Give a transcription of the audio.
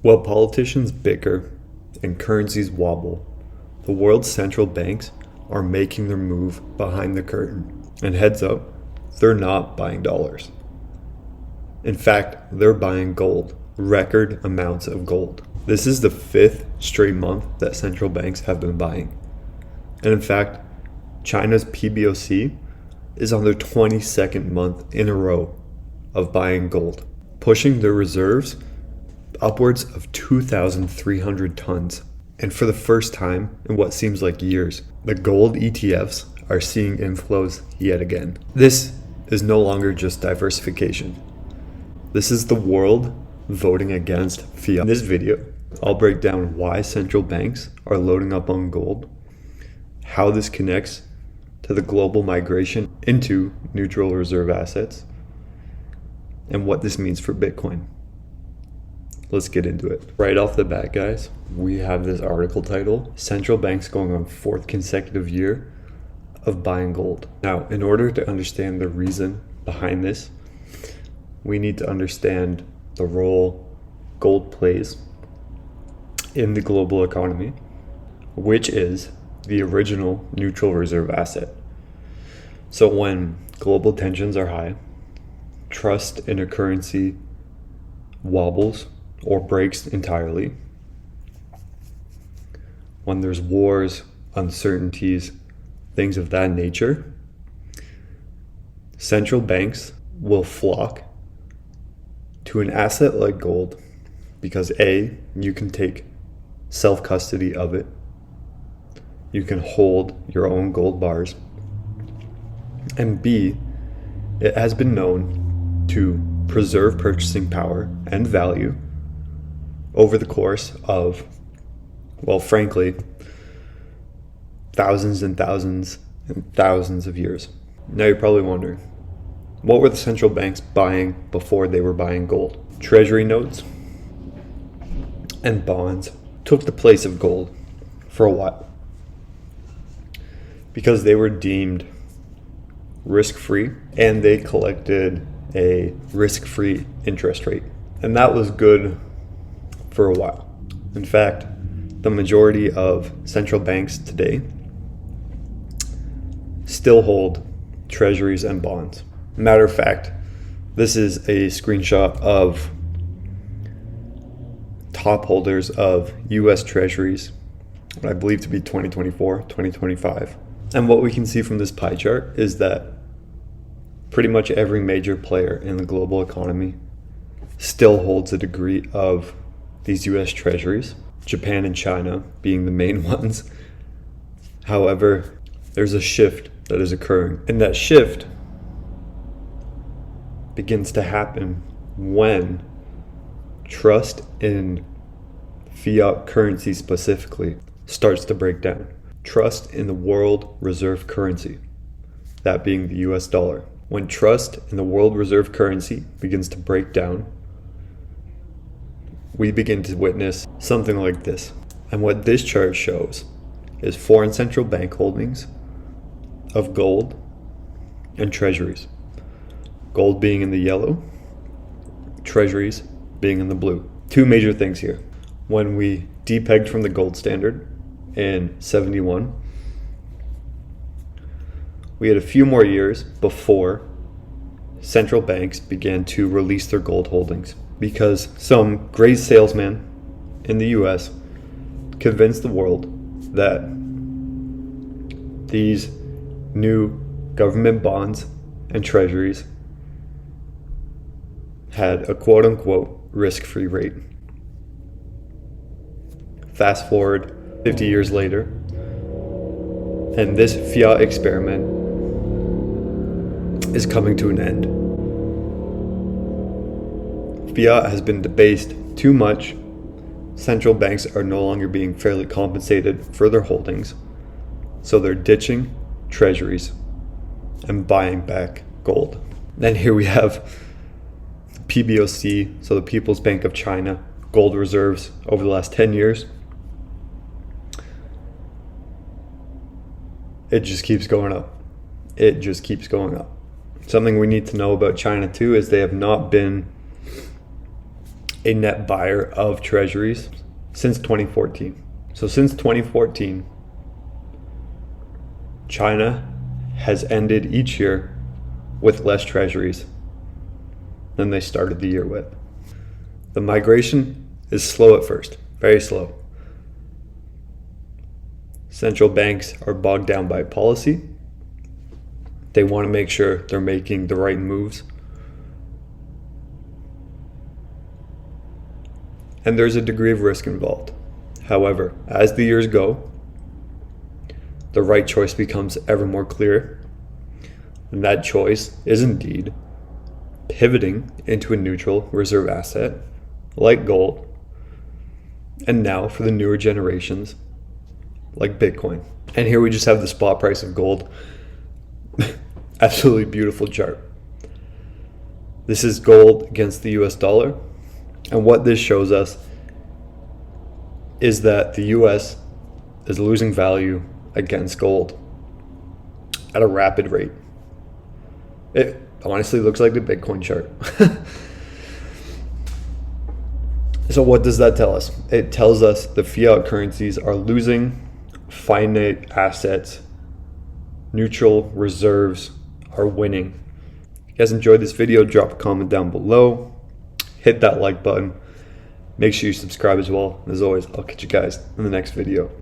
While politicians bicker and currencies wobble, the world's central banks are making their move behind the curtain. And heads up, they're not buying dollars. In fact, they're buying gold, record amounts of gold. This is the 5th straight month that central banks have been buying. And in fact, China's PBoC is on their 22nd month in a row of buying gold, pushing their reserves upwards of 2,300 tons. And for the first time in what seems like years, the gold ETFs are seeing inflows yet again. This is no longer just diversification. This is the world voting against fiat. In this video, I'll break down why central banks are loading up on gold, how this connects to the global migration into neutral reserve assets, and what this means for Bitcoin. Let's get into it. Right off the bat, guys, we have this article title, Central Banks Going on 4th Consecutive Year of Buying Gold. Now, in order to understand the reason behind this, we need to understand the role gold plays in the global economy, which is the original neutral reserve asset. So when global tensions are high, trust in a currency wobbles or breaks entirely, when there's wars, uncertainties, things of that nature, central banks will flock to an asset like gold because A, you can take self-custody of it, you can hold your own gold bars, and B, it has been known to preserve purchasing power and value over the course of, well, frankly, thousands and thousands and thousands of years. Now you're probably wondering, what were the central banks buying before they were buying gold? Treasury notes and bonds took the place of gold for a while because they were deemed risk-free and they collected a risk-free interest rate. And that was good for a while. In fact, the majority of central banks today still hold treasuries and bonds. Matter of fact, this is a screenshot of top holders of US treasuries, what I believe to be 2024, 2025. And what we can see from this pie chart is that pretty much every major player in the global economy still holds a degree of these US treasuries, Japan and China being the main ones. However, there's a shift that is occurring, and that shift begins to happen when trust in fiat currency specifically starts to break down. Trust in the world reserve currency, that being the US dollar. When trust in the world reserve currency begins to break down, we begin to witness something like this. And what this chart shows is foreign central bank holdings of gold and treasuries. Gold being in the yellow, treasuries being in the blue. Two major things here. When we depegged from the gold standard in 71, we had a few more years before central banks began to release their gold holdings because some great salesman in the US convinced the world that these new government bonds and treasuries had a quote-unquote risk-free rate. Fast forward 50 years later, and this fiat experiment is coming to an end. Fiat has been debased too much. Central banks are no longer being fairly compensated for their holdings, so they're ditching treasuries and buying back gold. Then here we have PBoC, so the People's Bank of China, gold reserves over the last 10 years. It just keeps going up. It just keeps going up. Something we need to know about China too is they have not been a net buyer of treasuries since 2014. So since 2014, China has ended each year with less treasuries than they started the year with. The migration is slow at first, very slow. Central banks are bogged down by policy. They want to make sure they're making the right moves. And there's a degree of risk involved. However, as the years go, the right choice becomes ever more clear. And that choice is indeed pivoting into a neutral reserve asset like gold. And now for the newer generations, like Bitcoin. And here we just have the spot price of gold. Absolutely beautiful chart. This is gold against the US dollar. And what this shows us is that the US is losing value against gold at a rapid rate. It honestly looks like the Bitcoin chart. So what does that tell us? It tells us the fiat currencies are losing, finite assets, neutral reserves are winning. If you guys enjoyed this video, drop a comment down below. Hit that like button. Make sure you subscribe as well. As always, I'll catch you guys in the next video.